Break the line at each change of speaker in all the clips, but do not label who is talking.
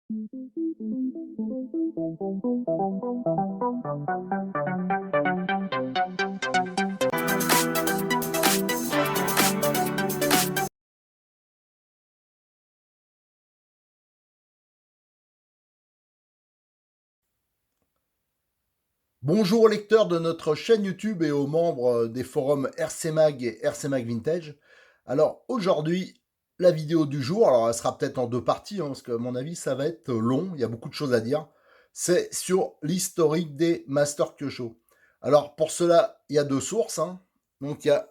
Bonjour aux lecteurs de notre chaîne YouTube et aux membres des forums RC Mag et RC Mag Vintage. Alors aujourd'hui, la vidéo du jour, alors elle sera peut-être en deux parties, parce que à mon avis ça va être long, il y a beaucoup de choses à dire. C'est sur l'historique des Master Kyosho. Alors pour cela, il y a deux sources. Donc il y a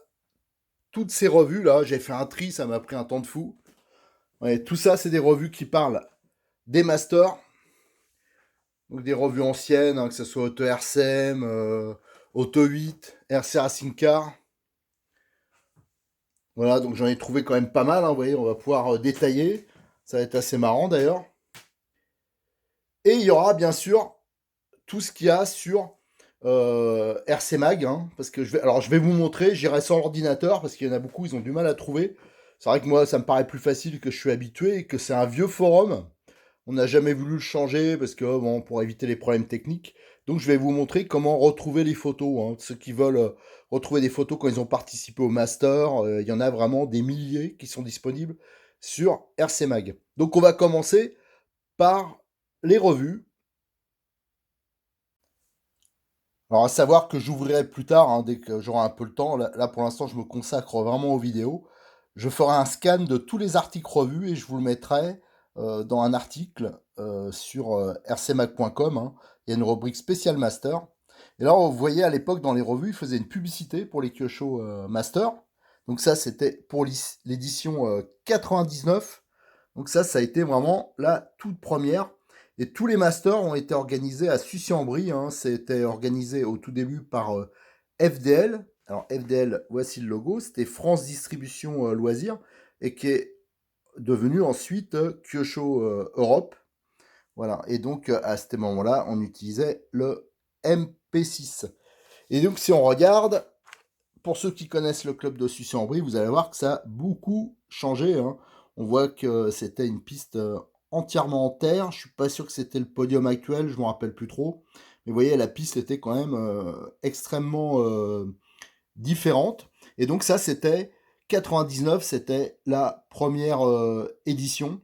toutes ces revues là, j'ai fait un tri, ça m'a pris un temps de fou. Ouais, tout ça, c'est des revues qui parlent des Masters, donc des revues anciennes, que ce soit Auto RCM, Auto 8, RC Racing Car. Voilà, donc j'en ai trouvé quand même pas mal, vous voyez, on va pouvoir détailler. Ça va être assez marrant d'ailleurs. Et il y aura bien sûr tout ce qu'il y a sur RC Mag, parce que je vais vous montrer, j'irai sur l'ordinateur, parce qu'il y en a beaucoup, ils ont du mal à trouver. C'est vrai que moi, ça me paraît plus facile, que je suis habitué, et que c'est un vieux forum. On n'a jamais voulu le changer parce que, bon, pour éviter les problèmes techniques. Donc, je vais vous montrer comment retrouver les photos. Ceux qui veulent retrouver des photos quand ils ont participé au master, il y en a vraiment des milliers qui sont disponibles sur RC Mag. Donc, on va commencer par les revues. Alors, à savoir que j'ouvrirai plus tard, dès que j'aurai un peu le temps. Là, pour l'instant, je me consacre vraiment aux vidéos. Je ferai un scan de tous les articles revus et je vous le mettrai dans un article sur rcmag.com. Il y a une rubrique spéciale master. Et là, vous voyez, à l'époque, dans les revues, ils faisaient une publicité pour les Kyosho Master. Donc ça, c'était pour l'édition 99. Donc ça a été vraiment la toute première. Et tous les masters ont été organisés à Sucy-en-Brie. C'était organisé au tout début par FDL. Alors FDL, voici le logo. C'était France Distribution Loisirs et qui est devenu ensuite Kyosho Europe. Voilà. Et donc à ce moment-là, on utilisait le MP6. Et donc si on regarde, pour ceux qui connaissent le club de Sucy-en-Brie, vous allez voir que ça a beaucoup changé. On voit que c'était une piste entièrement en terre. Je suis pas sûr que c'était le podium actuel, je m'en rappelle plus trop. Mais vous voyez, la piste était quand même extrêmement différente. Et donc ça, c'était 99, c'était la première édition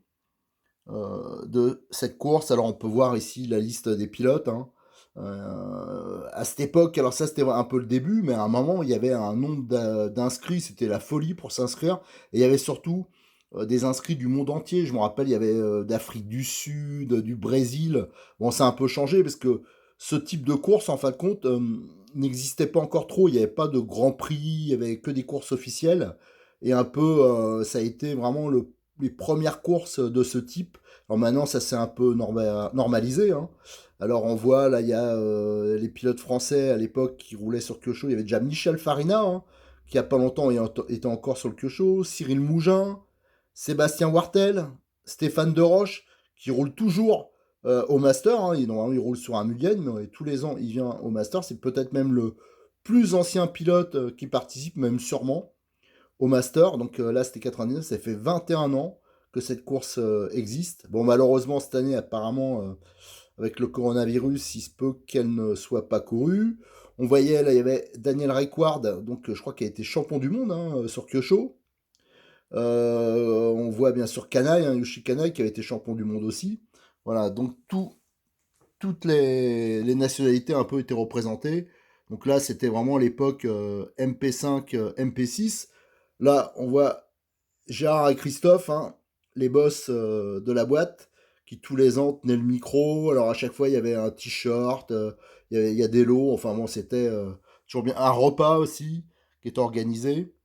de cette course. Alors on peut voir ici la liste des pilotes. À cette époque, alors ça c'était un peu le début, mais à un moment il y avait un nombre d'inscrits, c'était la folie pour s'inscrire. Et il y avait surtout des inscrits du monde entier. Je me rappelle, il y avait d'Afrique du Sud, du Brésil. Bon, ça a un peu changé parce que ce type de course, en fin de compte, n'existait pas encore trop. Il n'y avait pas de Grand Prix, il y avait que des courses officielles. Et un peu, ça a été vraiment les premières courses de ce type. Alors maintenant, ça s'est un peu normalisé. Alors on voit, là, il y a les pilotes français à l'époque qui roulaient sur Kyosho. Il y avait déjà Michel Farina, qui a pas longtemps était encore sur le Kyosho. Cyril Mougin, Sébastien Wartel, Stéphane Deroche, qui roule toujours au Master. Normalement, il roule sur un Mugen, mais tous les ans, il vient au Master. C'est peut-être même le plus ancien pilote qui participe, même sûrement au Master. Donc là, c'était 99, ça fait 21 ans que cette course existe. Bon, malheureusement, cette année, apparemment, avec le coronavirus, il se peut qu'elle ne soit pas courue. On voyait, là, il y avait Daniel Rickward, donc je crois qu'il a été champion du monde sur Kyosho. On voit bien sûr Kanai, Yoshi Kanai, qui avait été champion du monde aussi. Voilà, donc toutes les nationalités un peu étaient représentées. Donc là, c'était vraiment l'époque MP5, MP6. Là, on voit Gérard et Christophe, les boss de la boîte, qui tous les ans tenaient le micro. Alors à chaque fois, il y avait un t-shirt, il y a des lots. Enfin bon, c'était toujours bien. Un repas aussi qui était organisé.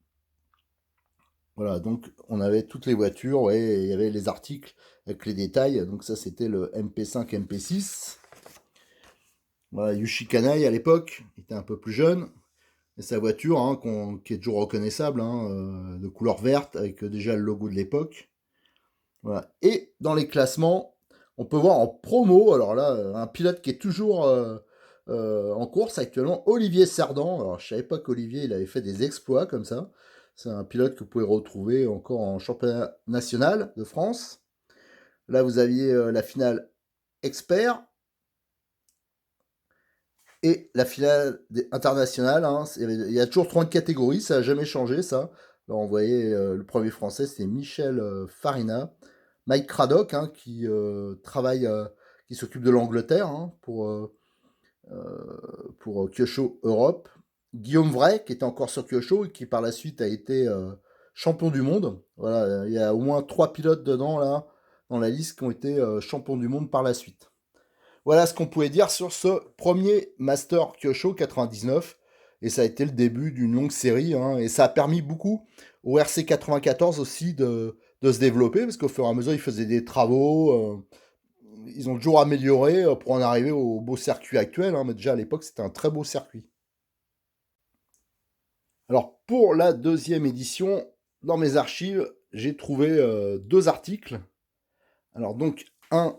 Voilà, donc on avait toutes les voitures, ouais, et il y avait les articles avec les détails. Donc ça, c'était le MP5, MP6. Voilà, Yushi Kanai à l'époque, il était un peu plus jeune. Et sa voiture, qui est toujours reconnaissable, de couleur verte, avec déjà le logo de l'époque. Voilà. Et dans les classements, on peut voir en promo, alors là, un pilote qui est toujours en course actuellement, Olivier Cerdan. Alors je savais pas qu'Olivier il avait fait des exploits comme ça. C'est un pilote que vous pouvez retrouver encore en championnat national de France. Là, vous aviez la finale expert et la finale internationale. Hein. Il y a toujours 30 catégories, ça n'a jamais changé, ça. Là, on voyait le premier français, c'était Michel Farina. Mike Craddock, hein, qui travaille, qui s'occupe de l'Angleterre hein, pour Kyosho Europe. Guillaume Vray, qui était encore sur Kyosho et qui par la suite a été champion du monde. Voilà, il y a au moins 3 pilotes dedans, là, dans la liste, qui ont été champions du monde par la suite. Voilà ce qu'on pouvait dire sur ce premier Master Kyosho 99. Et ça a été le début d'une longue série. Hein, et ça a permis beaucoup au RC 94 aussi de se développer, parce qu'au fur et à mesure, ils faisaient des travaux. Ils ont toujours amélioré pour en arriver au beau circuit actuel. Hein, mais déjà à l'époque, c'était un très beau circuit. Alors pour la deuxième édition, dans mes archives, j'ai trouvé 2 articles. Alors donc un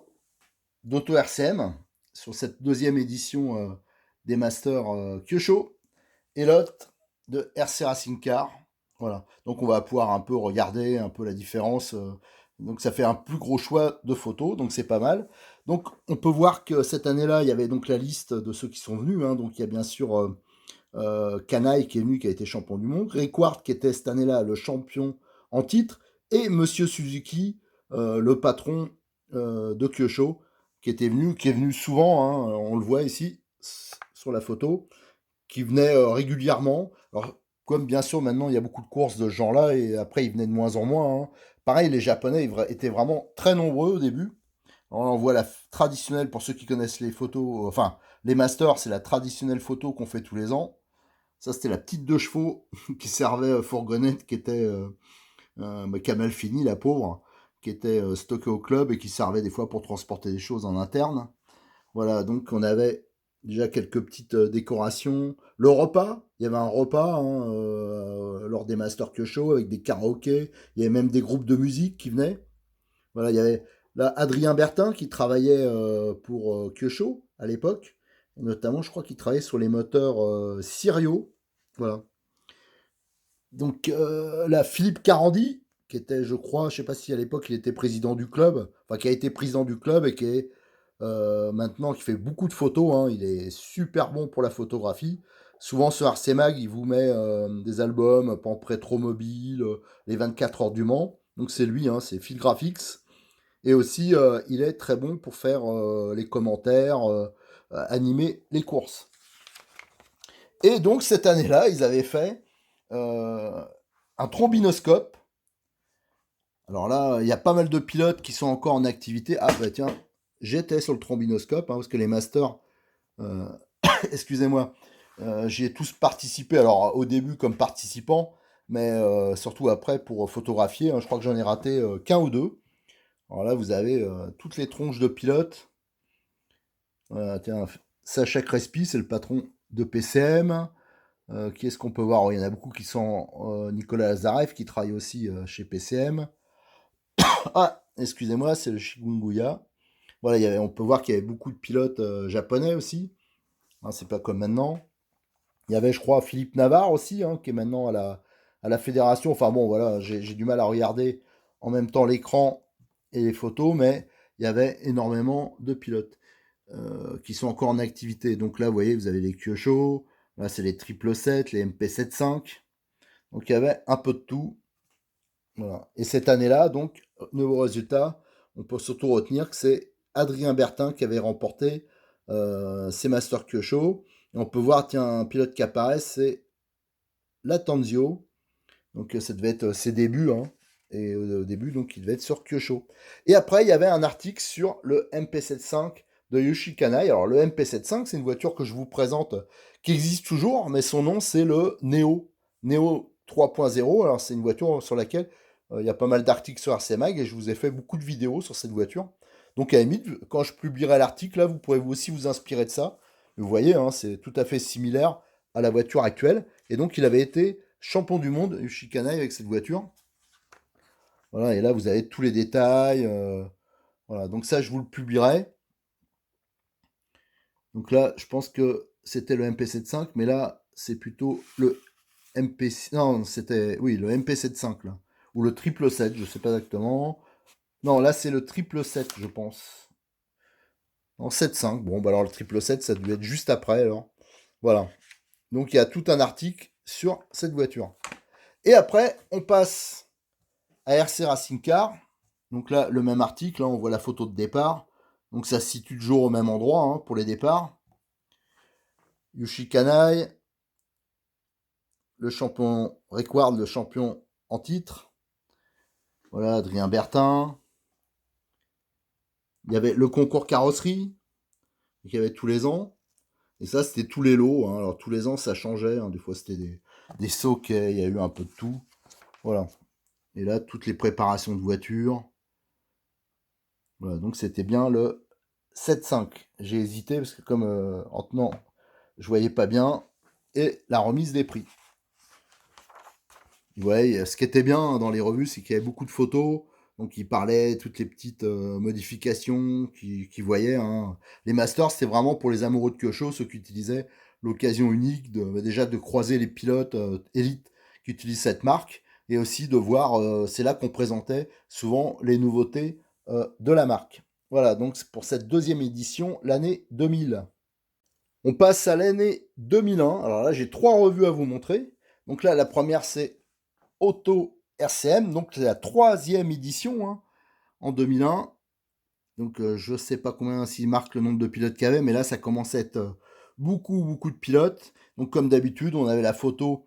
d'Auto RCM sur cette deuxième édition des Masters Kyosho et l'autre de RC Racing Car. Voilà. Donc on va pouvoir un peu regarder un peu la différence. Donc ça fait un plus gros choix de photos, donc c'est pas mal. Donc on peut voir que cette année-là, il y avait donc la liste de ceux qui sont venus. Hein. Donc il y a bien sûr Kanaï qui est venu, qui a été champion du monde. Rickward qui était cette année-là le champion en titre. Et Monsieur Suzuki, le patron de Kyosho, qui est venu souvent, hein, on le voit ici sur la photo, qui venait régulièrement. Alors, comme bien sûr maintenant il y a beaucoup de courses de ce genre-là, et après il venait de moins en moins. Hein. Pareil, les Japonais étaient vraiment très nombreux au début. Alors, on voit la traditionnelle, pour ceux qui connaissent les photos, enfin les masters, c'est la traditionnelle photo qu'on fait tous les ans. Ça, c'était la petite 2 chevaux qui servait fourgonnette, qui était qui a mal fini, la pauvre, qui était stockée au club et qui servait des fois pour transporter des choses en interne. Voilà, donc on avait déjà quelques petites décorations. Le repas, il y avait un repas hein, lors des Master Kyosho avec des karaokés. Il y avait même des groupes de musique qui venaient. Voilà, il y avait là Adrien Bertin qui travaillait pour Kyosho à l'époque. Notamment, je crois qu'il travaillait sur les moteurs Sirio. Voilà. Donc là, Philippe Carandi, qui était, je crois, je sais pas si à l'époque il était président du club, enfin qui a été président du club et qui est maintenant qui fait beaucoup de photos. Hein, il est super bon pour la photographie. Souvent sur RC Mag, il vous met des albums, Pan Rétro Mobile, les 24 heures du Mans. Donc c'est lui, hein, c'est Phil Graphics. Et aussi, il est très bon pour faire les commentaires, animer les courses. Et donc cette année-là, ils avaient fait euh, un trombinoscope. Alors là, il y a pas mal de pilotes qui sont encore en activité. Ah bah tiens, j'étais sur le trombinoscope, hein, parce que les masters, euh, excusez-moi, j'y ai tous participé. Alors au début comme participant, mais surtout après pour photographier. Hein, je crois que j'en ai raté qu'un ou deux. Alors là, vous avez toutes les tronches de pilotes. Tiens, Sacha Crespi, c'est le patron de PCM. Qui est-ce qu'on peut voir? Oh, il y en a beaucoup qui sont Nicolas Lazarev, qui travaille aussi chez PCM. Ah, excusez-moi, c'est le Shigunguya. Voilà, on peut voir qu'il y avait beaucoup de pilotes japonais aussi. Hein, c'est pas comme maintenant. Il y avait, je crois, Philippe Navarre aussi, hein, qui est maintenant à la fédération. Enfin bon, voilà, j'ai du mal à regarder en même temps l'écran et les photos, mais il y avait énormément de pilotes qui sont encore en activité. Donc là, vous voyez, vous avez les Kyosho, là, c'est les 777, les MP75. Donc il y avait un peu de tout. Voilà. Et cette année-là, donc, nouveau résultat, on peut surtout retenir que c'est Adrien Bertin qui avait remporté ces Master Kyosho. Et on peut voir, tiens, un pilote qui apparaît, c'est Latanzio. Donc ça devait être ses débuts. Hein. Et au début, donc, il devait être sur Kyosho. Et après, il y avait un article sur le MP75 de Yoshi Kanai. Alors, le MP75, c'est une voiture que je vous présente qui existe toujours, mais son nom, c'est le Neo. Neo 3.0. Alors, c'est une voiture sur laquelle il y a pas mal d'articles sur RC Mag et je vous ai fait beaucoup de vidéos sur cette voiture. Donc, à la limite, quand je publierai l'article, là, vous pourrez aussi vous inspirer de ça. Vous voyez, hein, c'est tout à fait similaire à la voiture actuelle. Et donc, il avait été champion du monde, Yoshi Kanai, avec cette voiture. Voilà, et là, vous avez tous les détails. Voilà, donc ça, je vous le publierai. Donc là, je pense que c'était le MP75, mais là, c'est plutôt le MP... Non, c'était... Oui, le MP75, là. Ou le 777, je sais pas exactement. Non, là, c'est le triple 7, je pense. En 7,5. Bon, bah alors le triple 7, ça devait être juste après, alors. Voilà. Donc, il y a tout un article sur cette voiture. Et après, on passe à RC Racing Car. Donc là, le même article, là, on voit la photo de départ. Donc ça se situe toujours au même endroit hein, pour les départs. Yushi Kanai, le champion Requard, le champion en titre. Voilà, Adrien Bertin. Il y avait le concours carrosserie, qu'il y avait tous les ans. Et ça, c'était tous les lots. Hein. Alors tous les ans, ça changeait. Hein. Des fois, c'était des sockets, il y a eu un peu de tout. Voilà. Et là, toutes les préparations de voitures. Voilà, donc c'était bien le 7,5. J'ai hésité parce que comme en tenant, je voyais pas bien. Et la remise des prix. Ouais, ce qui était bien dans les revues, c'est qu'il y avait beaucoup de photos. Donc, ils parlaient toutes les petites modifications qu'ils voyaient. Hein. Les masters, c'était vraiment pour les amoureux de Kyosho, ceux qui utilisaient l'occasion unique déjà de croiser les pilotes élites qui utilisent cette marque et aussi de voir, c'est là qu'on présentait souvent les nouveautés de la marque. Voilà, donc c'est pour cette deuxième édition, l'année 2000. On passe à l'année 2001. Alors là, j'ai trois revues à vous montrer. Donc là, la première, c'est Auto RCM, donc c'est la troisième édition hein, en 2001. Donc je ne sais pas combien s'il marque le nombre de pilotes qu'il y avait, mais là ça commence à être beaucoup de pilotes. Donc comme d'habitude, on avait la photo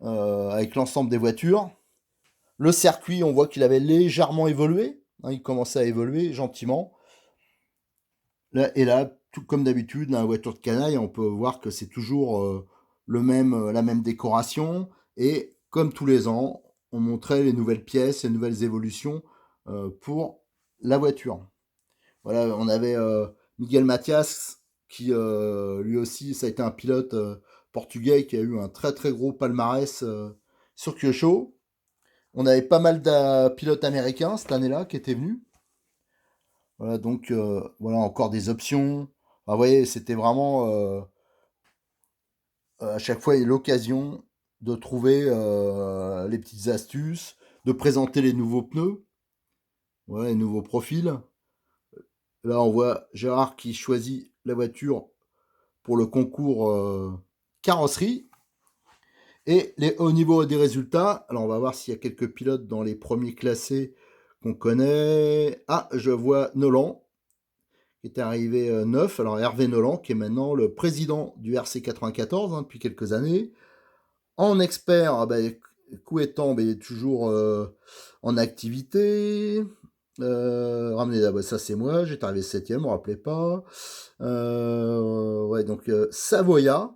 avec l'ensemble des voitures. Le circuit, on voit qu'il avait légèrement évolué. Hein, il commençait à évoluer gentiment. Là, et là, tout comme d'habitude, dans la voiture de canaille, on peut voir que c'est toujours la même décoration. Et comme tous les ans, on montrait les nouvelles pièces, les nouvelles évolutions pour la voiture. Voilà, on avait Miguel Matias, qui lui aussi, ça a été un pilote portugais qui a eu un très gros palmarès sur Kyosho. On avait pas mal de pilotes américains cette année-là qui étaient venus. Voilà, donc voilà encore des options. Enfin, vous voyez, c'était vraiment à chaque fois l'occasion de trouver les petites astuces, de présenter les nouveaux pneus, voilà, les nouveaux profils. Là, on voit Gérard qui choisit la voiture pour le concours carrosserie. Et au niveau des résultats, alors on va voir s'il y a quelques pilotes dans les premiers classés qu'on connaît. Ah, je vois Nolan qui est arrivé neuf. Alors Hervé Nolan, qui est maintenant le président du RC 94 hein, depuis quelques années. En expert, ah ben, Kouétan, ben, il est toujours en activité. Ramener, ah ben, ça c'est moi, j'étais arrivé 7ème, vous ne rappelez pas. Ouais, donc Savoya,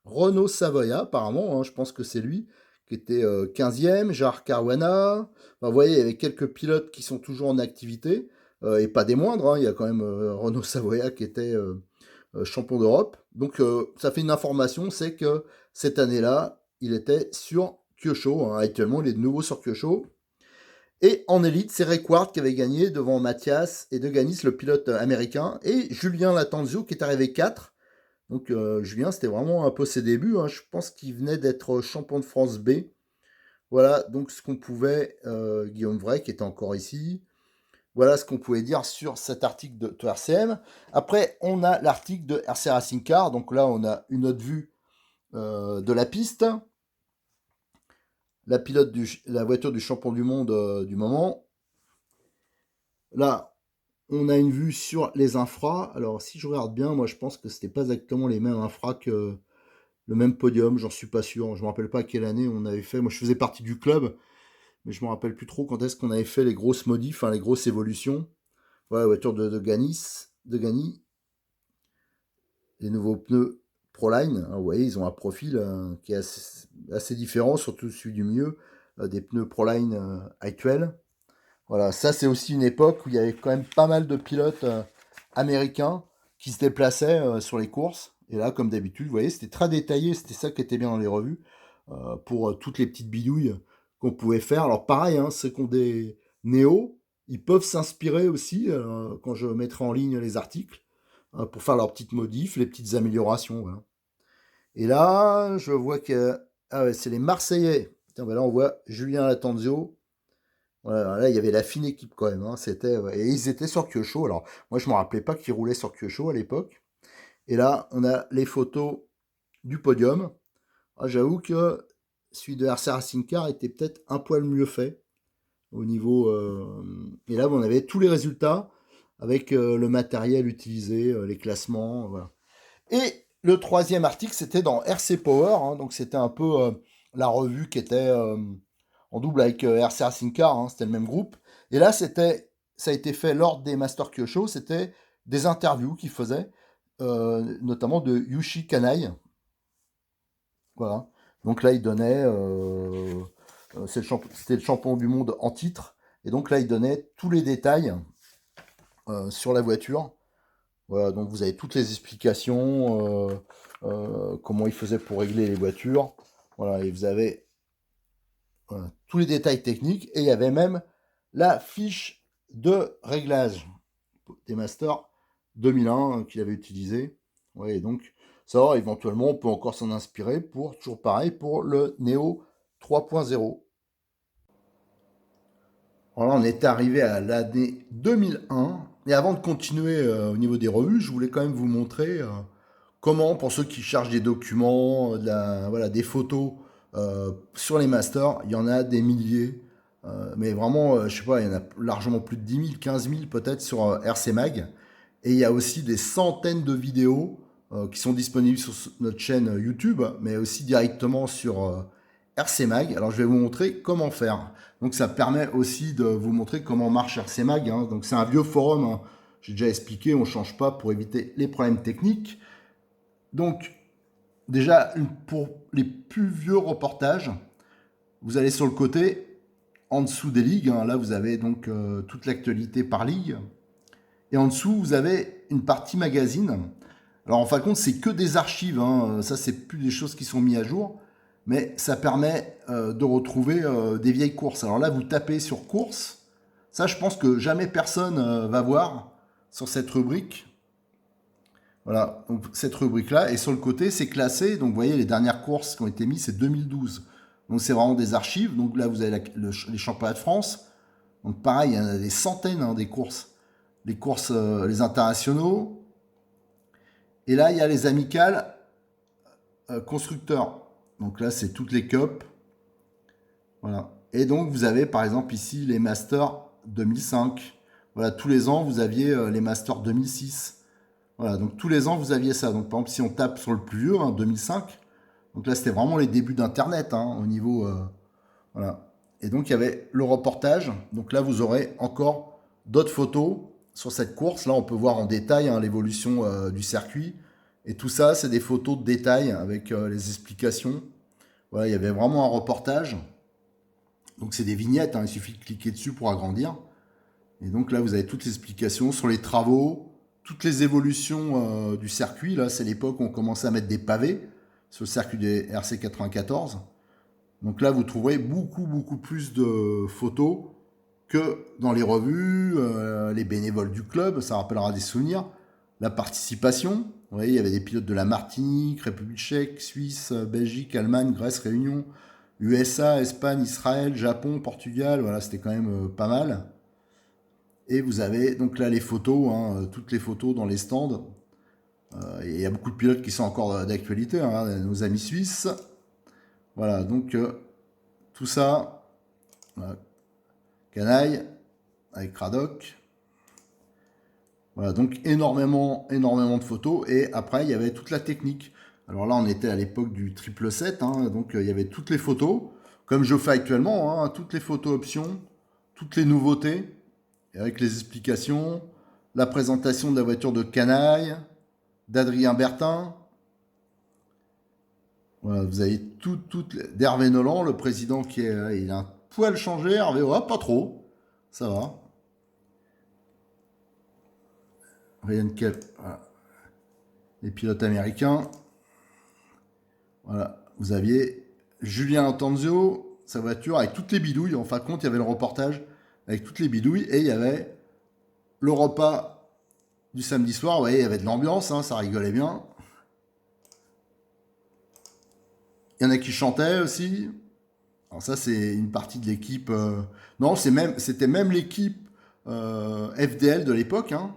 Renault Savoya, apparemment, hein, je pense que c'est lui, qui était 15e, Gérard Caruana. Enfin, vous voyez, il y avait quelques pilotes qui sont toujours en activité, et pas des moindres, hein, il y a quand même Renault Savoya qui était champion d'Europe. Donc ça fait une information, c'est que cette année-là, il était sur Kyosho, hein. Actuellement il est de nouveau sur Kyosho. Et en élite, c'est Ray Ward qui avait gagné devant Mathias et De Ganis, le pilote américain, et Julien Latanzio qui est arrivé 4. Donc Julien, c'était vraiment un peu ses débuts. Hein. Je pense qu'il venait d'être champion de France B. Voilà donc ce qu'on pouvait, Guillaume Vray qui était encore ici. Voilà ce qu'on pouvait dire sur cet article de RCM. Après, on a l'article de RC Racing Car. Donc là, on a une autre vue de la piste. La voiture du champion du monde du moment. Là, on a une vue sur les infras. Alors, si je regarde bien, moi, je pense que c'était pas exactement les mêmes infras que le même podium. J'en suis pas sûr. Je me rappelle pas quelle année on avait fait. Moi, je faisais partie du club, mais je me rappelle plus trop quand est-ce qu'on avait fait les grosses modifs, les grosses évolutions. Voilà, la voiture de Gani, les nouveaux pneus Proline. Hein, vous voyez, ils ont un profil qui est assez différent, surtout celui du milieu des pneus Proline actuels. Voilà, ça c'est aussi une époque où il y avait quand même pas mal de pilotes américains qui se déplaçaient sur les courses. Et là, comme d'habitude, vous voyez, c'était très détaillé, c'était ça qui était bien dans les revues, pour toutes les petites bidouilles qu'on pouvait faire. Alors pareil, hein, ceux qui ont des néos, ils peuvent s'inspirer aussi, quand je mettrai en ligne les articles, pour faire leurs petites modifs, les petites améliorations. Voilà. Et là, je vois que ah ouais, c'est les Marseillais. Tiens, ben là, on voit Julien Latanzio Voilà, là, il y avait la fine équipe quand même, hein, c'était, ouais, et ils étaient sur Kyosho. Alors, moi, je me rappelais pas qu'ils roulaient sur Kyosho à l'époque. Et là, on a les photos du podium. Ah, j'avoue que celui de RC Racing Car était peut-être un poil mieux fait au niveau. Et là, on avait tous les résultats avec le matériel utilisé, les classements, voilà. Et le troisième article, c'était dans RC Power, hein, donc c'était un peu la revue qui était en double avec RC Racing Car, hein, c'était le même groupe. Et là, ça a été fait lors des Master Kyosho, c'était des interviews qu'il faisait, notamment de Yushi Kanai. Voilà. Donc là, il donnait, c'était le champion du monde en titre, et donc là, il donnait tous les détails sur la voiture. Voilà, donc vous avez toutes les explications, comment il faisait pour régler les voitures. Voilà, et vous avez tous les détails techniques. Et il y avait même la fiche de réglage des Masters 2001 qu'il avait utilisé. Ouais, et donc ça, éventuellement, on peut encore s'en inspirer pour, toujours pareil, pour le Neo 3.0. Voilà, on est arrivé à l'année 2001. Et avant de continuer au niveau des revues, je voulais quand même vous montrer comment, pour ceux qui cherchent des documents, voilà, des photos sur les masters, il y en a des milliers. Mais vraiment, je sais pas, il y en a largement plus de 10 000, 15 000 peut-être sur RC Mag. Et il y a aussi des centaines de vidéos qui sont disponibles sur notre chaîne YouTube, mais aussi directement sur RC Mag. Alors je vais vous montrer comment faire. Donc ça permet aussi de vous montrer comment marche RC Mag, hein. Donc c'est un vieux forum, hein. J'ai déjà expliqué, on ne change pas pour éviter les problèmes techniques. Donc déjà, pour les plus vieux reportages, vous allez sur le côté, en dessous des ligues, hein. Là vous avez donc toute l'actualité par ligue. Et en dessous, vous avez une partie magazine. Alors en fin de compte, c'est que des archives, hein. Ça, c'est plus des choses qui sont mises à jour. Mais ça permet de retrouver des vieilles courses. Alors là, vous tapez sur courses. Ça, je pense que jamais personne va voir sur cette rubrique. Voilà, donc cette rubrique-là. Et sur le côté, c'est classé. Donc vous voyez, les dernières courses qui ont été mises, c'est 2012. Donc c'est vraiment des archives. Donc là, vous avez les championnats de France. Donc pareil, il y en a des centaines, hein, des courses. Les courses, les internationaux. Et là, il y a les amicales constructeurs. Donc là, c'est toutes les cups. Voilà. Et donc, vous avez par exemple ici les Masters 2005. Voilà, tous les ans, vous aviez les Masters 2006. Voilà, donc tous les ans, vous aviez ça. Donc, par exemple, si on tape sur le plus vieux, hein, 2005, donc là, c'était vraiment les débuts d'Internet, hein, au niveau. Voilà. Et donc, il y avait le reportage. Donc là, vous aurez encore d'autres photos sur cette course. Là, on peut voir en détail, hein, l'évolution du circuit. Et tout ça, c'est des photos de détail avec les explications. Voilà, il y avait vraiment un reportage. Donc, c'est des vignettes, hein, il suffit de cliquer dessus pour agrandir. Et donc là, vous avez toutes les explications sur les travaux, toutes les évolutions du circuit. Là, c'est l'époque où on commençait à mettre des pavés sur le circuit des RC 94. Donc là, vous trouverez beaucoup, beaucoup plus de photos que dans les revues, les bénévoles du club, ça rappellera des souvenirs. La participation, vous voyez, il y avait des pilotes de la Martinique, République tchèque, Suisse, Belgique, Allemagne, Grèce, Réunion, USA, Espagne, Israël, Japon, Portugal, voilà, c'était quand même pas mal. Et vous avez donc là les photos, hein, toutes les photos dans les stands. Et il y a beaucoup de pilotes qui sont encore d'actualité, hein, nos amis suisses. Voilà, donc tout ça, voilà, canaille, avec Cradoc. Voilà, donc énormément, énormément de photos. Et après, il y avait toute la technique. Alors là, on était à l'époque du 777, hein, donc il y avait toutes les photos, comme je fais actuellement, hein, toutes les photos options, toutes les nouveautés, et avec les explications, la présentation de la voiture de Canaille, d'Adrien Bertin. Voilà, vous avez d'Hervé Nolan, le président qui est, il a un poil changé, Hervé, ouais, pas trop, ça va. Ryan Kelp, voilà. Les pilotes américains. Voilà, vous aviez Julien Antanzio, sa voiture avec toutes les bidouilles. En fin de compte, il y avait le reportage avec toutes les bidouilles et il y avait le repas du samedi soir. Vous voyez, il y avait de l'ambiance, hein, ça rigolait bien. Il y en a qui chantaient aussi. Alors ça, c'est une partie de l'équipe. Non, c'était même l'équipe FDL de l'époque, hein,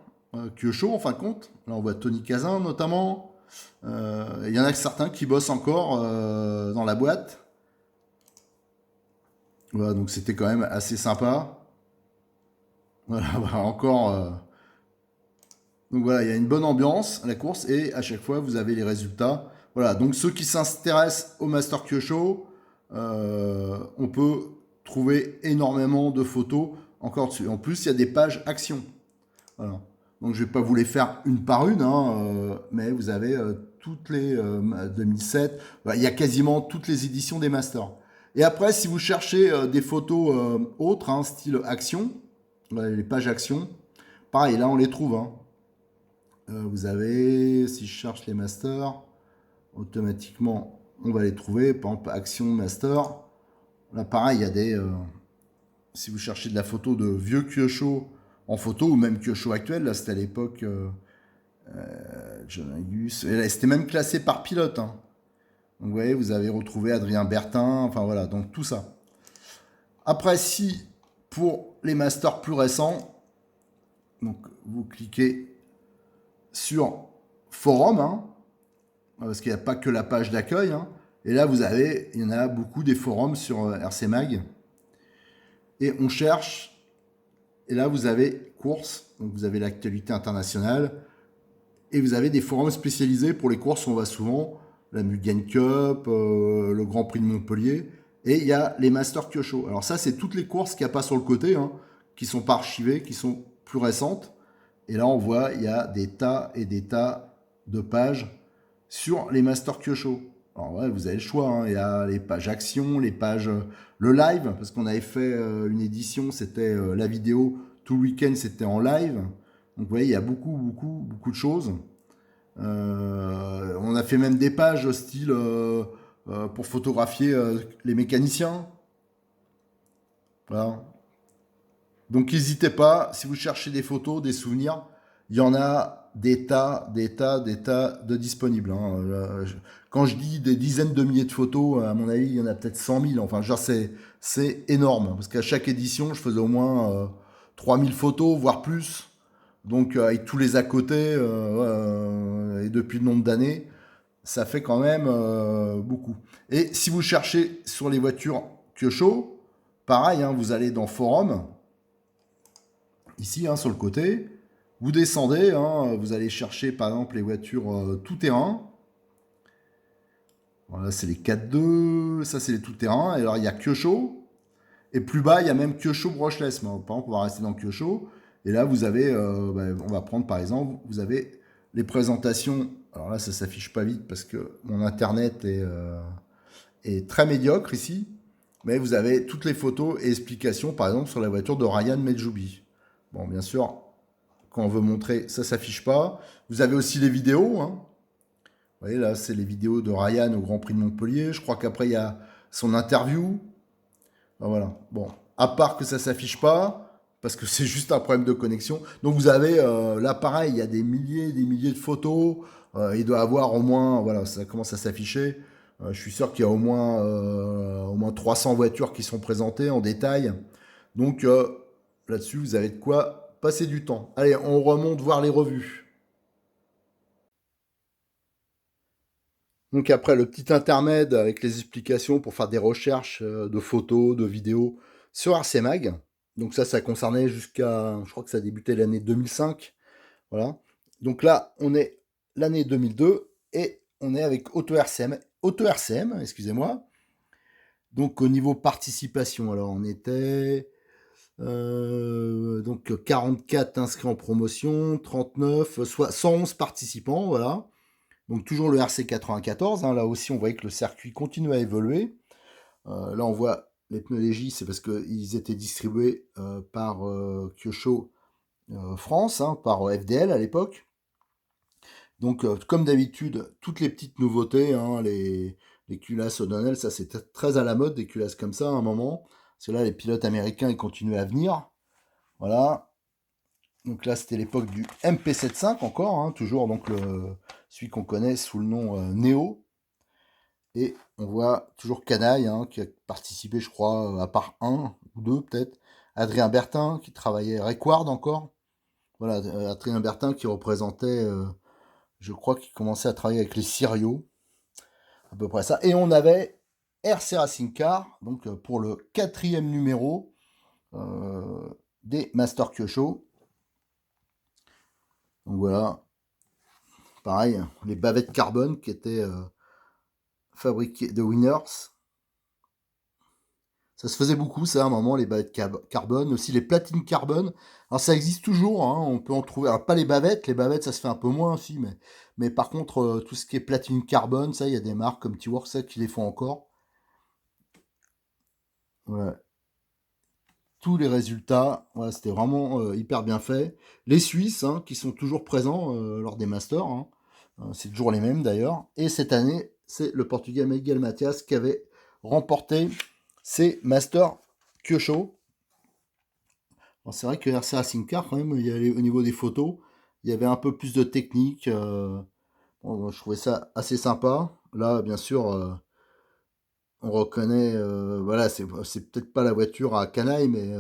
Kyosho en fin de compte. Là, on voit Tony Kazan notamment. Il y en a certains qui bossent encore dans la boîte. Voilà, donc c'était quand même assez sympa. Voilà, voilà, encore. Donc voilà, il y a une bonne ambiance à la course et à chaque fois vous avez les résultats. Voilà, donc ceux qui s'intéressent au Master Kyosho, on peut trouver énormément de photos encore dessus. En plus, il y a des pages actions. Voilà. Donc je vais pas vous les faire une par une, hein, mais vous avez toutes les 2007. Voilà, il y a quasiment toutes les éditions des Masters. Et après, si vous cherchez des photos autres, hein, style action, voilà, les pages action, pareil, là on les trouve, hein. Vous avez, si je cherche les masters, automatiquement, on va les trouver. Par exemple, Action Master. Là, pareil, il y a des. Si vous cherchez de la photo de vieux Kyosho en photo, ou même Kyosho actuel, là, c'était à l'époque John Angus. Et là, c'était même classé par pilote, hein. Donc, vous voyez, vous avez retrouvé Adrien Bertin. Enfin, voilà, donc tout ça. Après, si pour les masters plus récents, donc vous cliquez sur Forum, hein, parce qu'il n'y a pas que la page d'accueil, hein. Et là, il y en a beaucoup des forums sur RC Mag. Et on cherche, et là, vous avez courses, donc vous avez l'actualité internationale, et vous avez des forums spécialisés pour les courses où on va souvent, la Mugen Cup, le Grand Prix de Montpellier, et il y a les Master Kyosho. Alors ça, c'est toutes les courses qu'il n'y a pas sur le côté, hein, qui sont pas archivées, qui sont plus récentes. Et là, on voit, il y a des tas et des tas de pages sur les Master Kyosho. Alors ouais, vous avez le choix, hein. Il y a les pages action, les pages le live, parce qu'on avait fait une édition, c'était la vidéo tout le week-end, c'était en live. Donc vous voyez, il y a beaucoup de choses. On a fait même des pages style pour photographier les mécaniciens. Voilà. Donc n'hésitez pas, si vous cherchez des photos, des souvenirs, il y en a des tas de disponibles, hein. Quand je dis des dizaines de milliers de photos, à mon avis, il y en a peut-être 100 000. Enfin, genre, c'est énorme. Parce qu'à chaque édition, je faisais au moins 3000 photos, voire plus. Donc, avec tous les à côté, et depuis le nombre d'années, ça fait quand même beaucoup. Et si vous cherchez sur les voitures Kyosho, pareil, hein, vous allez dans Forum, ici, hein, sur le côté. Vous descendez, hein, vous allez chercher par exemple les voitures tout-terrain. Voilà, c'est les 4-2, ça c'est les tout-terrain. Et alors il y a Kyosho, et plus bas il y a même Kyosho brushless. Par exemple, on va rester dans Kyosho. Et là vous avez, on va prendre par exemple, vous avez les présentations. Alors là ça s'affiche pas vite parce que mon internet est très médiocre ici. Mais vous avez toutes les photos et explications par exemple sur la voiture de Ryan Medjoubi. Bon, bien sûr, quand on veut montrer, ça s'affiche pas. Vous avez aussi les vidéos, hein. Vous voyez, là, c'est les vidéos de Ryan au Grand Prix de Montpellier. Je crois qu'après, il y a son interview. Ah, voilà. Bon, à part que ça s'affiche pas, parce que c'est juste un problème de connexion. Donc, vous avez, là, pareil, il y a des milliers de photos. Il doit avoir au moins, voilà, ça commence à s'afficher. Je suis sûr qu'il y a au moins 300 voitures qui sont présentées en détail. Donc, là-dessus, vous avez de quoi passer du temps. Allez, on remonte voir les revues. Donc après le petit intermède avec les explications pour faire des recherches de photos, de vidéos sur RCMag. Donc ça concernait jusqu'à, je crois que ça a débuté l'année 2005. Voilà. Donc là, on est l'année 2002 et on est avec Auto RCM, excusez-moi. Donc au niveau participation, alors on était donc 44 inscrits en promotion, 39, soit 111 participants, voilà. Donc toujours le RC94, hein, là aussi on voyait que le circuit continue à évoluer. Là on voit les pneus légers, c'est parce qu'ils étaient distribués par Kyosho France, hein, par FDL à l'époque. Donc comme d'habitude, toutes les petites nouveautés, hein, les culasses O'Donnell, ça c'était très à la mode, des culasses comme ça à un moment. Parce que là les pilotes américains ils continuaient à venir. Voilà. Donc là c'était l'époque du MP75 encore, hein, toujours donc celui qu'on connaît sous le nom Neo. Et on voit toujours Canaille, hein, qui a participé, je crois, à part un ou deux peut-être. Adrien Bertin, qui travaillait, Requard encore. Voilà, Adrien Bertin qui représentait, je crois qu'il commençait à travailler avec les Sirio, à peu près ça. Et on avait RC Racing Car, donc pour le 4e numéro euh, des Master Kyosho. Donc voilà, pareil, les bavettes carbone qui étaient fabriquées de Winners. Ça se faisait beaucoup, ça, à un moment, les bavettes carbone, aussi les platines carbone. Alors, ça existe toujours, hein, on peut en trouver. Alors, pas les bavettes, ça se fait un peu moins aussi, mais par contre, tout ce qui est platine carbone, ça, il y a des marques comme T-Work, ça, qui les font encore. Ouais. Tous les résultats, ouais, c'était vraiment hyper bien fait. Les Suisses, hein, qui sont toujours présents lors des Masters, hein, c'est toujours les mêmes d'ailleurs. Et cette année, c'est le Portugais Miguel Matias qui avait remporté ces Masters Kyosho. C'est vrai que RC Racing Car, quand même, au niveau des photos, il y avait un peu plus de technique. Bon, je trouvais ça assez sympa. Là, bien sûr, on reconnaît, voilà, c'est peut-être pas la voiture à canaille, mais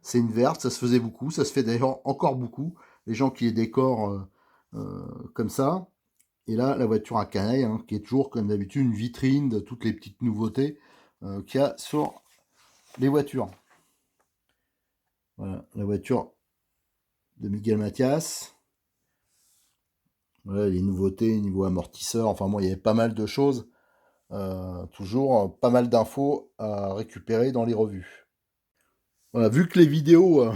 c'est une verte, ça se faisait beaucoup, ça se fait d'ailleurs encore beaucoup, les gens qui les décorent comme ça. Et là, la voiture à canaille, hein, qui est toujours, comme d'habitude, une vitrine de toutes les petites nouveautés qu'il y a sur les voitures. Voilà, la voiture de Miguel Mathias. Voilà, les nouveautés niveau amortisseur, enfin bon, il y avait pas mal de choses, toujours pas mal d'infos à récupérer dans les revues. Voilà, vu que les vidéos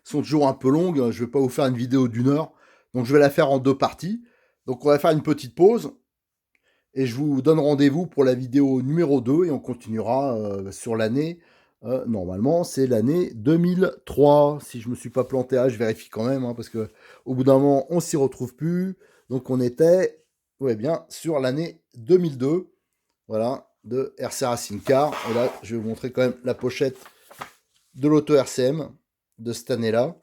sont toujours un peu longues, je vais pas vous faire une vidéo d'1 heure, donc je vais la faire en deux parties. Donc on va faire une petite pause, et je vous donne rendez-vous pour la vidéo numéro 2, et on continuera sur l'année, normalement c'est l'année 2003, si je me suis pas planté, je vérifie quand même, hein, parce que au bout d'un moment on s'y retrouve plus, donc on était, ouais bien, sur l'année 2002, voilà, de RC Racing Car, et là je vais vous montrer quand même la pochette de l'auto RCM de cette année-là.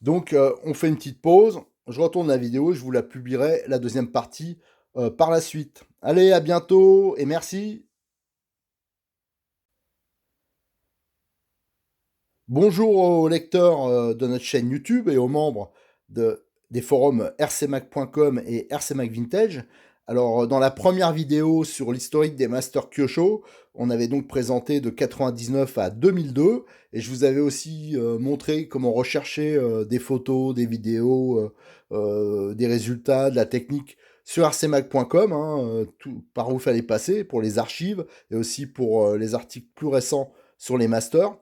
Donc, on fait une petite pause. Je retourne la vidéo et je vous la publierai, la deuxième partie, par la suite. Allez, à bientôt et merci. Bonjour aux lecteurs de notre chaîne YouTube et aux membres des forums rcmac.com et rcmac Vintage. Alors, dans la première vidéo sur l'historique des Master Kyosho, on avait donc présenté de 99 à 2002, et je vous avais aussi montré comment rechercher des photos, des vidéos, des résultats, de la technique sur rcmac.com, hein, tout, par où il fallait passer pour les archives et aussi pour les articles plus récents sur les masters.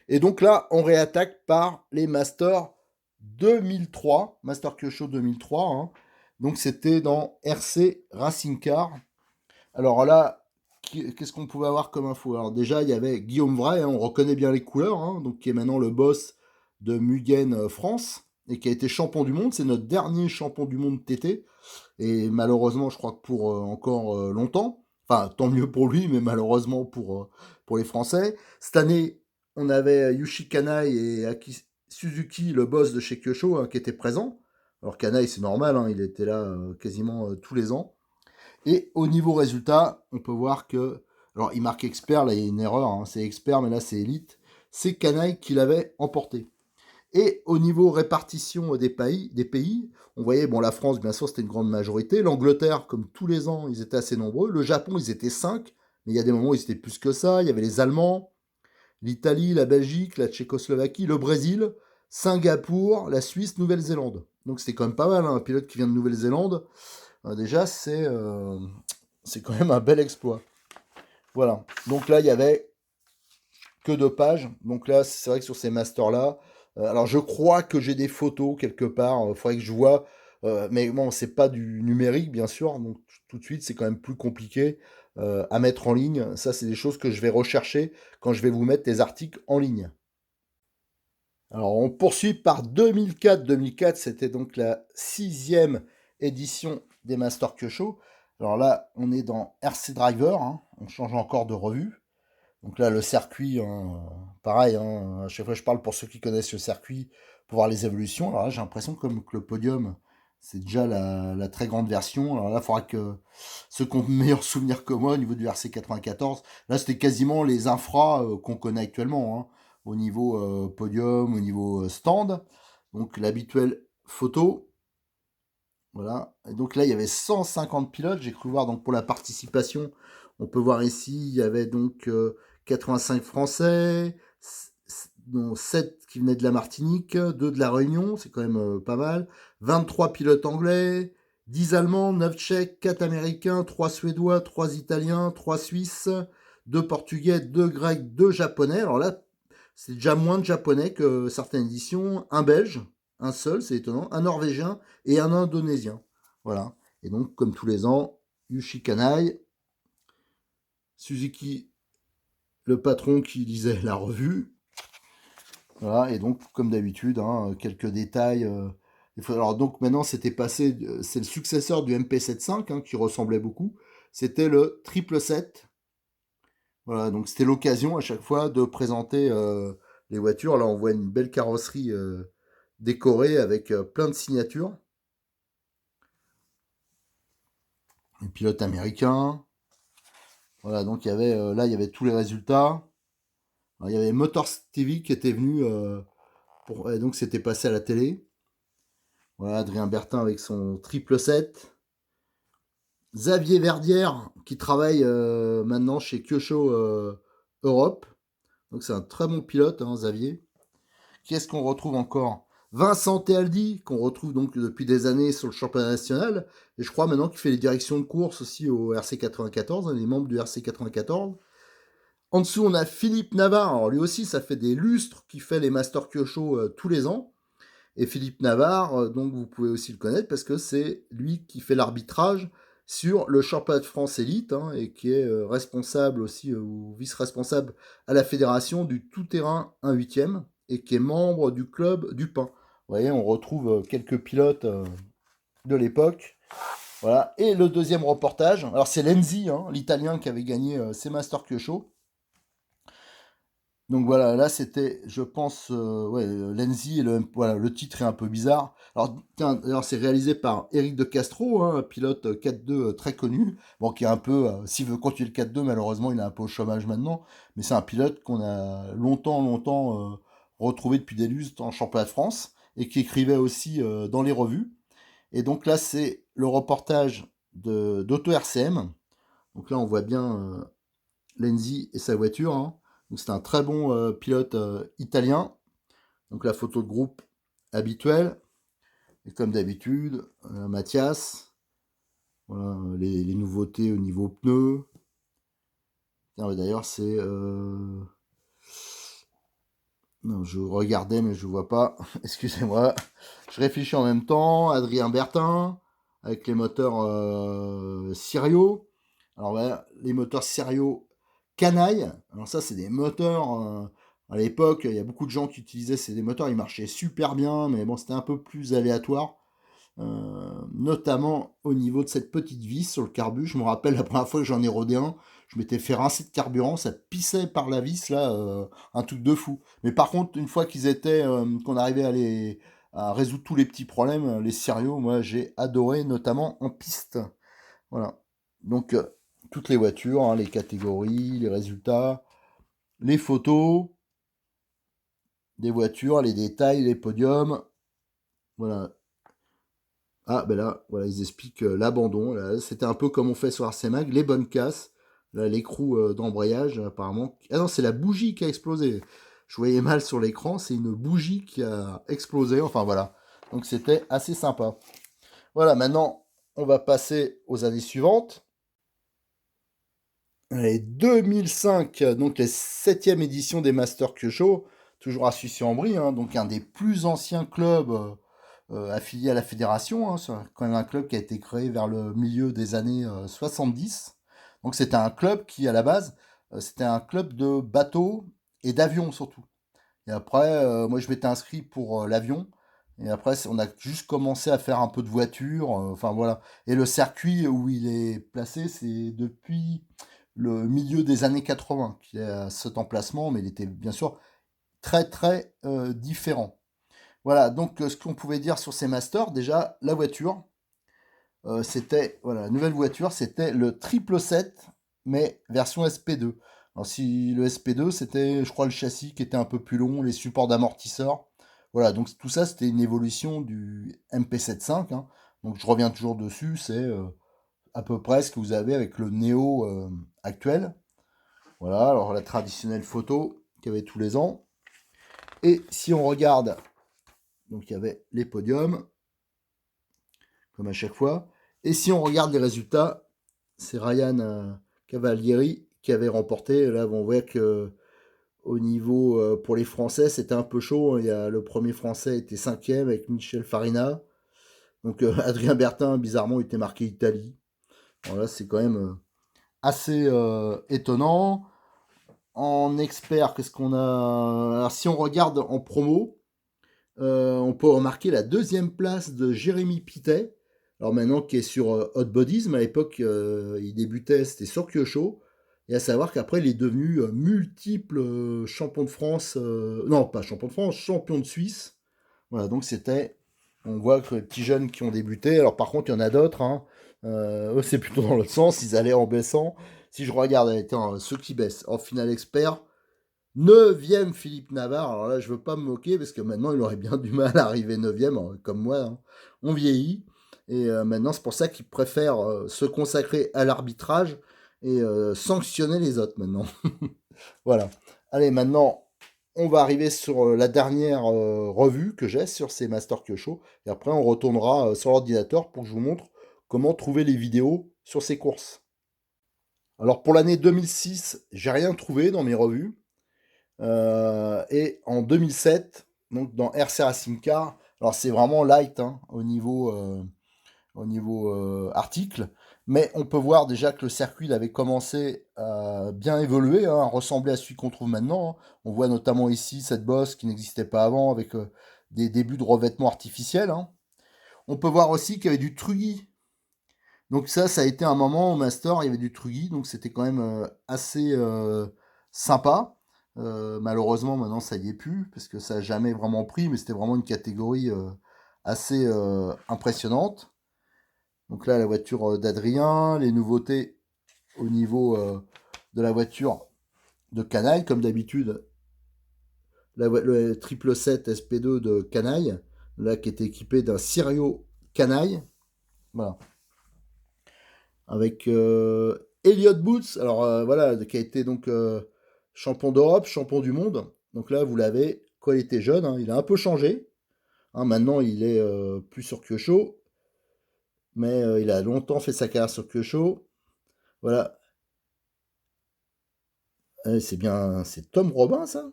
Et donc là, on réattaque par les Masters 2003, Master Kyosho 2003, hein. Donc c'était dans RC Racing Car. Alors là, qu'est-ce qu'on pouvait avoir comme info? Alors déjà, il y avait Guillaume Vray, hein, on reconnaît bien les couleurs, hein, donc qui est maintenant le boss de Mugen France et qui a été champion du monde. C'est notre dernier champion du monde TT. Et malheureusement, je crois que pour encore longtemps. Enfin, tant mieux pour lui, mais malheureusement pour les Français. Cette année, on avait Yushi Kanai et Aki Suzuki, le boss de chez Kyosho, hein, qui étaient présents. Alors Kanai, c'est normal, hein, il était là quasiment tous les ans. Et au niveau résultat, on peut voir que... Alors, il marque expert, là, il y a une erreur, hein, c'est expert, mais là, c'est élite. C'est Kanai qui l'avait emporté. Et au niveau répartition des pays, on voyait, bon, la France, bien sûr, c'était une grande majorité. L'Angleterre, comme tous les ans, ils étaient assez nombreux. Le Japon, ils étaient 5, mais il y a des moments où ils étaient plus que ça. Il y avait les Allemands, l'Italie, la Belgique, la Tchécoslovaquie, le Brésil, Singapour, la Suisse, Nouvelle-Zélande. Donc c'était quand même pas mal, hein, un pilote qui vient de Nouvelle-Zélande. Déjà, c'est quand même un bel exploit. Voilà. Donc là, il y avait que 2 pages. Donc là, c'est vrai que sur ces masters-là, alors je crois que j'ai des photos quelque part. Il faudrait que je vois. Mais bon, c'est pas du numérique, bien sûr. Donc tout de suite, c'est quand même plus compliqué à mettre en ligne. Ça, c'est des choses que je vais rechercher quand je vais vous mettre les articles en ligne. Alors, on poursuit par 2004. 2004, c'était donc la 6e édition des Master Kyosho. Alors là, on est dans RC Driver, hein. On change encore de revue. Donc là, le circuit, hein, pareil, hein, à chaque fois je parle pour ceux qui connaissent le circuit, pour voir les évolutions. Alors là, j'ai l'impression comme que le podium C'est déjà la très grande version. Alors là, il faudra que ceux qui ont de meilleurs souvenirs que moi au niveau du RC94, là, c'était quasiment les infras qu'on connaît actuellement, hein, au niveau podium, au niveau stand. Donc l'habituelle photo. Voilà. Et donc là, il y avait 150 pilotes. J'ai cru voir donc pour la participation. On peut voir ici, il y avait donc 85 Français, dont 7 qui venaient de la Martinique, 2 de la Réunion, c'est quand même pas mal. 23 pilotes anglais, 10 Allemands, 9 Tchèques, 4 Américains, 3 Suédois, 3 Italiens, 3 Suisses, 2 Portugais, 2 Grecs, 2 Japonais. Alors là, c'est déjà moins de Japonais que certaines éditions. Un Belge, un seul, c'est étonnant, un Norvégien et un Indonésien. Voilà. Et donc, comme tous les ans, Yushi Kanai, Suzuki, le patron qui lisait la revue. Voilà. Et donc, comme d'habitude, hein, quelques détails. Alors, donc, maintenant, c'était passé. C'est le successeur du MP75 hein, qui ressemblait beaucoup. C'était le 777. Voilà. Donc, c'était l'occasion à chaque fois de présenter les voitures. Là, on voit une belle carrosserie décorée avec plein de signatures. Les pilotes américains. Voilà, donc il y avait là il y avait tous les résultats. Alors, il y avait Motors TV qui était venu et donc c'était passé à la télé. Voilà, Adrien Bertin avec son 777. Xavier Verdière qui travaille maintenant chez Kyosho Europe. Donc c'est un très bon pilote, hein, Xavier. Qu'est-ce qu'on retrouve encore? Vincent Tealdi, qu'on retrouve donc depuis des années sur le championnat national, et je crois maintenant qu'il fait les directions de course aussi au RC94, hein, les membres du RC94. En dessous, on a Philippe Navarre. Alors lui aussi, ça fait des lustres qu'il fait les Master Kyosho tous les ans. Et Philippe Navarre, donc vous pouvez aussi le connaître parce que c'est lui qui fait l'arbitrage sur le championnat de France élite hein, et qui est responsable aussi ou vice-responsable à la fédération du tout-terrain 1/8 et qui est membre du club du pain. Vous voyez, on retrouve quelques pilotes de l'époque. Voilà. Et le deuxième reportage, alors c'est Lenzi, hein, l'Italien qui avait gagné ses Master Kyosho. Donc voilà, là c'était, je pense, ouais, Lenzi, et voilà, le titre est un peu bizarre. Alors, tiens, alors c'est réalisé par Eric de Castro, hein, un pilote 4-2 très connu, bon, qui est un peu, s'il veut continuer le 4-2, malheureusement, il est un peu au chômage maintenant, mais c'est un pilote qu'on a longtemps retrouvé depuis des lustres en championnat de France, et qui écrivait aussi dans les revues. Et donc là, c'est le reportage d'Auto RCM. Donc là, on voit bien Lenzi et sa voiture, hein. Donc c'est un très bon pilote italien. Donc la photo de groupe habituelle. Et comme d'habitude, Mathias. Voilà, les nouveautés au niveau pneus. D'ailleurs, c'est... Non, je regardais, mais je vois pas. Excusez-moi. Je réfléchis en même temps. Adrien Bertin, avec les moteurs Sirio. Alors voilà, les moteurs Sirio Canaille. Alors ça, c'est des moteurs... à l'époque, il y a beaucoup de gens qui utilisaient ces moteurs. Ils marchaient super bien, mais bon, c'était un peu plus aléatoire. Notamment au niveau de cette petite vis sur le carbu. Je me rappelle la première fois que j'en ai rodé un, je m'étais fait rincer de carburant, ça pissait par la vis là, un truc de fou. Mais par contre, une fois qu'ils étaient, qu'on arrivait à résoudre tous les petits problèmes, les sérieux, moi j'ai adoré, notamment en piste. Voilà. Donc toutes les voitures, hein, les catégories, les résultats, les photos des voitures, les détails, les podiums. Voilà. Ah, ben là, voilà, ils expliquent l'abandon. Là, c'était un peu comme on fait sur RC-Mag, les bonnes casses, là, l'écrou d'embrayage, apparemment. Ah non, c'est la bougie qui a explosé. Je voyais mal sur l'écran, c'est une bougie qui a explosé. Enfin voilà. Donc c'était assez sympa. Voilà, maintenant, on va passer aux années suivantes. Et 2005, donc la 7e édition des Master Kyosho, toujours à Sucy-en-Brie, hein, donc un des plus anciens clubs affilié à la fédération. Hein, c'est quand même un club qui a été créé vers le milieu des années 70. Donc c'était un club qui, à la base, c'était un club de bateaux et d'avions surtout. Et après, moi je m'étais inscrit pour l'avion. Et après, on a juste commencé à faire un peu de voiture. Enfin voilà. Et le circuit où il est placé, c'est depuis le milieu des années 80 qu'il est à cet emplacement, mais il était bien sûr très très différent. Voilà, donc ce qu'on pouvait dire sur ces masters, déjà, la voiture, c'était, voilà, la nouvelle voiture, c'était le 777, mais version SP2. Alors si le SP2, c'était, je crois, le châssis qui était un peu plus long, les supports d'amortisseurs. Voilà, donc tout ça, c'était une évolution du MP75, hein. Donc je reviens toujours dessus, c'est à peu près ce que vous avez avec le Neo actuel. Voilà, alors la traditionnelle photo qu'il y avait tous les ans. Et si on regarde, donc il y avait les podiums, comme à chaque fois. Et si on regarde les résultats, c'est Ryan Cavalieri qui avait remporté. Là, on voit que au niveau pour les Français, c'était un peu chaud. Il y a, le premier Français était cinquième avec Michel Farina. Donc Adrien Bertin, bizarrement, était marqué Italie. Voilà, c'est quand même assez étonnant. En expert, qu'est-ce qu'on a? Alors, si on regarde en promo, on peut remarquer la deuxième place de Jérémy Pitet. Alors maintenant, qui est sur Hot Bodies, mais à l'époque, il débutait, c'était sur Kyosho. Et à savoir qu'après, il est devenu multiple champion de France. Non, pas champion de France, champion de Suisse. Voilà, donc c'était. On voit que les petits jeunes qui ont débuté. Alors par contre, il y en a d'autres, hein. Eux, c'est plutôt dans l'autre sens. Ils allaient en baissant. Si je regarde, attends, ceux qui baissent. En finale expert, neuvième Philippe Navarre. Alors là, je veux pas me moquer parce que maintenant, il aurait bien du mal à arriver neuvième, hein, comme moi, hein. On vieillit. Et maintenant, c'est pour ça qu'il préfère se consacrer à l'arbitrage et sanctionner les autres maintenant. Voilà. Allez, maintenant, on va arriver sur la dernière revue que j'ai sur ces Master Kyosho. Et après, on retournera sur l'ordinateur pour que je vous montre comment trouver les vidéos sur ces courses. Alors, pour l'année 2006, j'ai rien trouvé dans mes revues. Et en 2007, donc dans RC Racing Car, alors c'est vraiment light, hein, au niveau article, mais on peut voir déjà que le circuit il avait commencé à bien évoluer, hein, à ressembler à celui qu'on trouve maintenant, hein. On voit notamment ici cette bosse qui n'existait pas avant avec des débuts de revêtement artificiel, hein. On peut voir aussi qu'il y avait du Truggy. Donc ça a été un moment au Master, il y avait du Truggy, donc c'était quand même assez sympa. Malheureusement, maintenant, ça y est plus, parce que ça n'a jamais vraiment pris, mais c'était vraiment une catégorie assez impressionnante. Donc là, la voiture d'Adrien, les nouveautés au niveau de la voiture de Canaille, comme d'habitude, le 777 SP2 de Canaille, là, qui était équipé d'un Sirio Canaille. Voilà. Avec Elliott Boots, alors voilà, qui a été donc champion d'Europe, champion du monde. Donc là, vous l'avez, quand il était jeune, hein, il a un peu changé, hein. Maintenant, il est plus sur Kyosho, mais il a longtemps fait sa carrière sur Kyosho. Voilà. C'est bien, c'est Tom Robin, ça?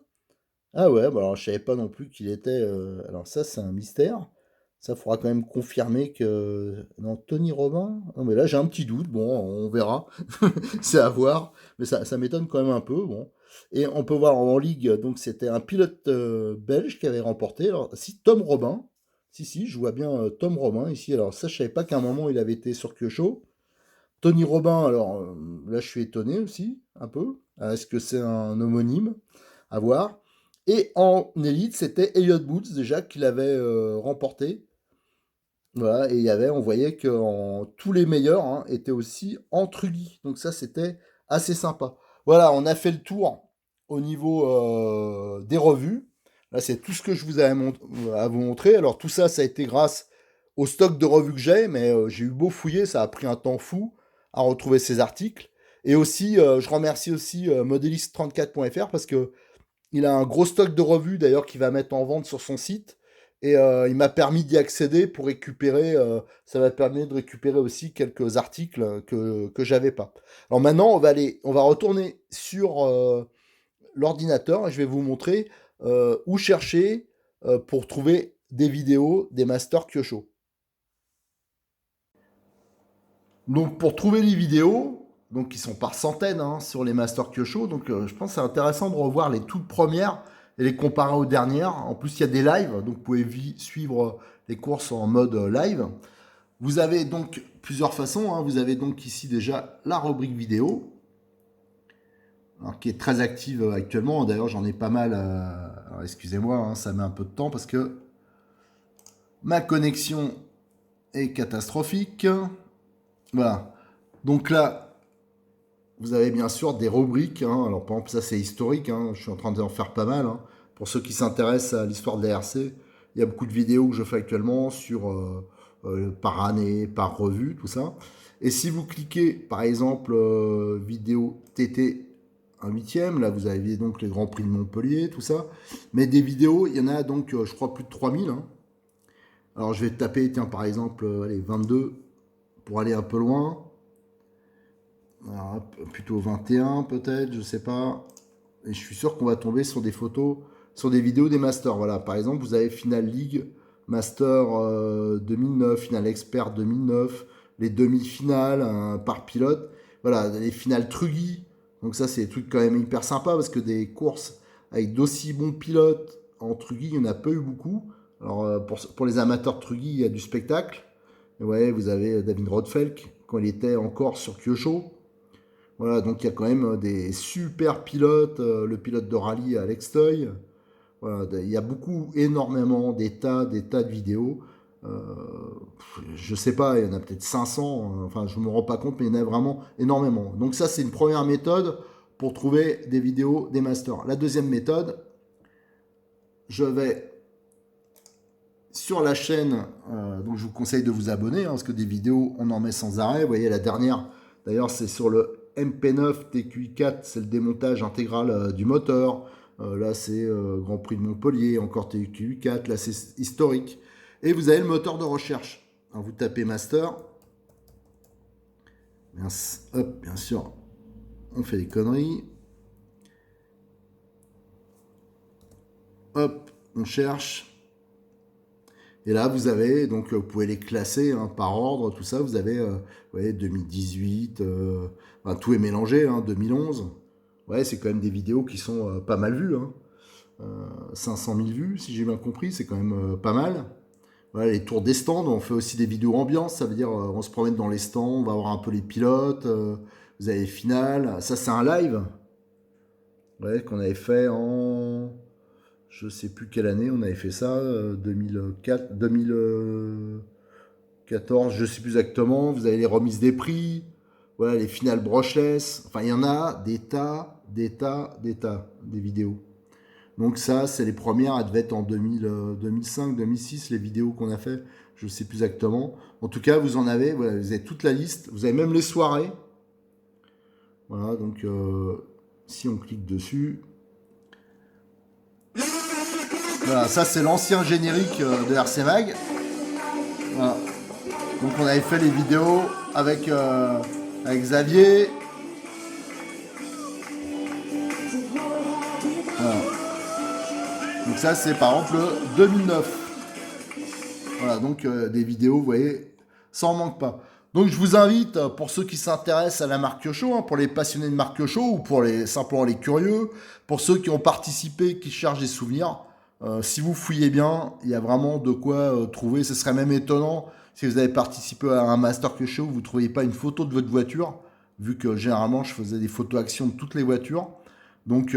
Ah ouais, bah alors je savais pas non plus qu'il était. Alors ça, c'est un mystère. Ça faudra quand même confirmer que. Non, Tony Robin? Non, mais là, j'ai un petit doute. Bon, on verra. C'est à voir. Mais ça m'étonne quand même un peu. Bon. Et on peut voir en ligue, donc c'était un pilote belge qui avait remporté. Alors, si Tom Robin. Si, si, je vois bien Tom Robin ici. Alors, ça, je savais pas qu'à un moment, il avait été sur Kyosho. Tony Robin, alors là, je suis étonné aussi, un peu. Est-ce que c'est un homonyme? À voir. Et en élite, c'était Elliott Boots déjà qui l'avait remporté. Voilà, et il y avait, on voyait que tous les meilleurs hein, étaient aussi en Trulli. Donc ça, c'était assez sympa. Voilà, on a fait le tour au niveau des revues. Là, c'est tout ce que je vous avais à vous montrer. Alors tout ça, ça a été grâce au stock de revues que j'ai, mais j'ai eu beau fouiller, ça a pris un temps fou à retrouver ces articles. Et aussi, je remercie aussi modelist34.fr parce que il a un gros stock de revues d'ailleurs qu'il va mettre en vente sur son site. Et il m'a permis d'y accéder pour récupérer. Ça m'a permis de récupérer aussi quelques articles que j'avais pas. Alors maintenant, on va retourner sur l'ordinateur et je vais vous montrer où chercher pour trouver des vidéos des Masters Kyosho. Donc pour trouver les vidéos, donc qui sont par centaines hein, sur les Master Kyosho, donc je pense que c'est intéressant de revoir les toutes premières et les comparer aux dernières. En plus, il y a des lives, donc vous pouvez suivre les courses en mode live. Vous avez donc plusieurs façons, hein. Vous avez donc ici déjà la rubrique vidéo, alors, qui est très active actuellement. D'ailleurs, j'en ai pas mal. Alors, excusez-moi, hein, ça met un peu de temps parce que Ma connexion est catastrophique. Voilà. Donc là, vous avez bien sûr des rubriques. Hein. Alors par exemple, ça c'est historique. Hein. Je suis en train d'en faire pas mal. Hein. Pour ceux qui s'intéressent à l'histoire de l'ARC, il y a beaucoup de vidéos que je fais actuellement sur par année, par revue, tout ça. Et si vous cliquez, par exemple, vidéo TT 1/8, là vous avez donc les Grands Prix de Montpellier, tout ça. Mais des vidéos, il y en a donc, je crois, plus de 3000. Hein. Alors je vais taper, tiens, par exemple, allez, 22 pour aller un peu loin. Alors, plutôt 21 peut-être, je sais pas. Et je suis sûr qu'on va tomber sur des photos, sur des vidéos des masters. Voilà, par exemple, vous avez Final League, Master 2009, Final Expert 2009, les demi-finales par pilote. Voilà, les finales Truggy. Donc ça, c'est des trucs quand même hyper sympas parce que des courses avec d'aussi bons pilotes en Truggy, il n'y en a pas eu beaucoup. Alors pour les amateurs de Truggy, il y a du spectacle. Et ouais, vous avez David Rodfelk quand il était encore sur Kyosho. Voilà, donc il y a quand même des super pilotes, le pilote de rallye Alex Toy. Voilà, il y a beaucoup, énormément, des tas de vidéos. Euh, je sais pas, il y en a peut-être 500, enfin je me rends pas compte, mais il y en a vraiment énormément. Donc ça c'est une première méthode pour trouver des vidéos des masters. La deuxième méthode, je vais sur la chaîne, donc je vous conseille de vous abonner, hein, parce que des vidéos on en met sans arrêt. Vous voyez la dernière, d'ailleurs c'est sur le MP9 TQI4, c'est le démontage intégral du moteur. Là, c'est Grand Prix de Montpellier, encore TQI4, là, c'est historique. Et vous avez le moteur de recherche. Alors, vous tapez Master. Hop, bien sûr, on fait des conneries. Hop, on cherche. Et là, vous avez, donc vous pouvez les classer hein, par ordre, tout ça. Vous avez, vous voyez, 2018, enfin, tout est mélangé, hein, 2011. Ouais, c'est quand même des vidéos qui sont pas mal vues. Hein. 500 000 vues, si j'ai bien compris, c'est quand même pas mal. Voilà, les tours des stands, on fait aussi des vidéos ambiance, ça veut dire on se promène dans les stands, on va voir un peu les pilotes, vous avez les finales. Ça, c'est un live ouais, qu'on avait fait en... Je sais plus quelle année on avait fait ça, 2004, 2014, je sais plus exactement. Vous avez les remises des prix, voilà, les finales brushless. Enfin, il y en a des tas, des vidéos. Donc ça, c'est les premières, elles devaient être en 2005, 2006, les vidéos qu'on a fait, je ne sais plus exactement. En tout cas, vous en avez, voilà, vous avez toute la liste, vous avez même les soirées. Voilà, donc si on clique dessus. Voilà, ça c'est l'ancien générique de RC Mag. Voilà. Donc on avait fait les vidéos avec Xavier. Voilà. Donc ça c'est par exemple le 2009. Voilà, donc des vidéos, vous voyez, ça en manque pas. Donc je vous invite, pour ceux qui s'intéressent à la marque Kyosho, hein, pour les passionnés de marque Kyosho ou pour simplement les curieux, pour ceux qui ont participé, qui cherchent des souvenirs, si vous fouillez bien, il y a vraiment de quoi trouver. Ce serait même étonnant si vous avez participé à un Master Kyosho, vous ne trouviez pas une photo de votre voiture, vu que généralement je faisais des photos action de toutes les voitures. Donc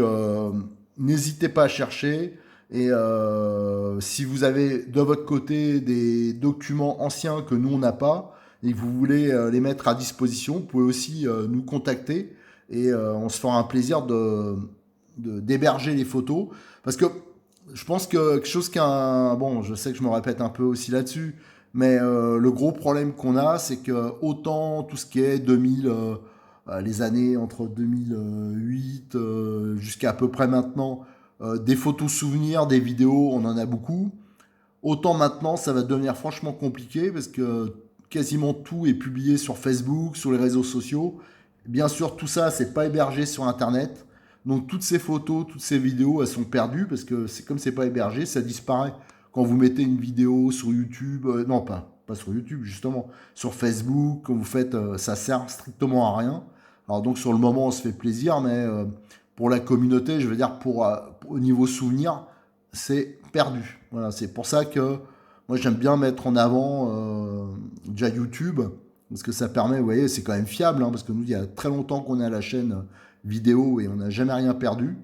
n'hésitez pas à chercher. Et si vous avez de votre côté des documents anciens que nous on n'a pas et que vous voulez les mettre à disposition, vous pouvez aussi nous contacter et on se fera un plaisir d'héberger les photos. Parce que je pense que quelque chose qu'un... Bon, je sais que je me répète un peu aussi là-dessus, mais le gros problème qu'on a, c'est que autant tout ce qui est 2000... les années entre 2008 jusqu'à à peu près maintenant, des photos souvenirs, des vidéos, on en a beaucoup. Autant maintenant, ça va devenir franchement compliqué parce que quasiment tout est publié sur Facebook, sur les réseaux sociaux. Bien sûr, tout ça, c'est pas hébergé sur Internet. Donc toutes ces photos, toutes ces vidéos, elles sont perdues parce que c'est comme c'est pas hébergé, ça disparaît. Quand vous mettez une vidéo sur YouTube, non pas sur YouTube justement, sur Facebook, quand vous faites, ça sert strictement à rien. Alors donc sur le moment, on se fait plaisir, mais pour la communauté, je veux dire au niveau souvenir, c'est perdu. Voilà, c'est pour ça que moi j'aime bien mettre en avant déjà YouTube, parce que ça permet, vous voyez, c'est quand même fiable, hein, parce que nous, il y a très longtemps qu'on est à la chaîne vidéo et on n'a jamais rien perdu.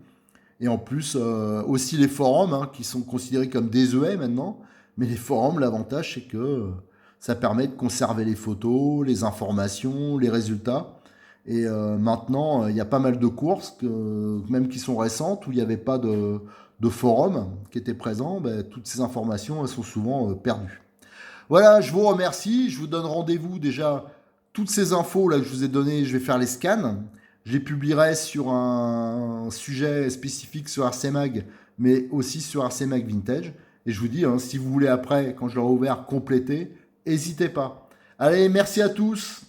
Et en plus, aussi les forums, hein, qui sont considérés comme des EA maintenant, Mais les forums, l'avantage, c'est que ça permet de conserver les photos, les informations, les résultats. Et maintenant, il y a pas mal de courses, même qui sont récentes, où il n'y avait pas de forum qui était présent. Ben, toutes ces informations, elles sont souvent perdues. Voilà, je vous remercie. Je vous donne rendez-vous déjà. Toutes ces infos là que je vous ai données, je vais faire les scans. Je les publierai sur un sujet spécifique sur RCMag, mais aussi sur RCMag Vintage. Et je vous dis, hein, si vous voulez après, quand je l'aurai ouvert, compléter, n'hésitez pas. Allez, merci à tous.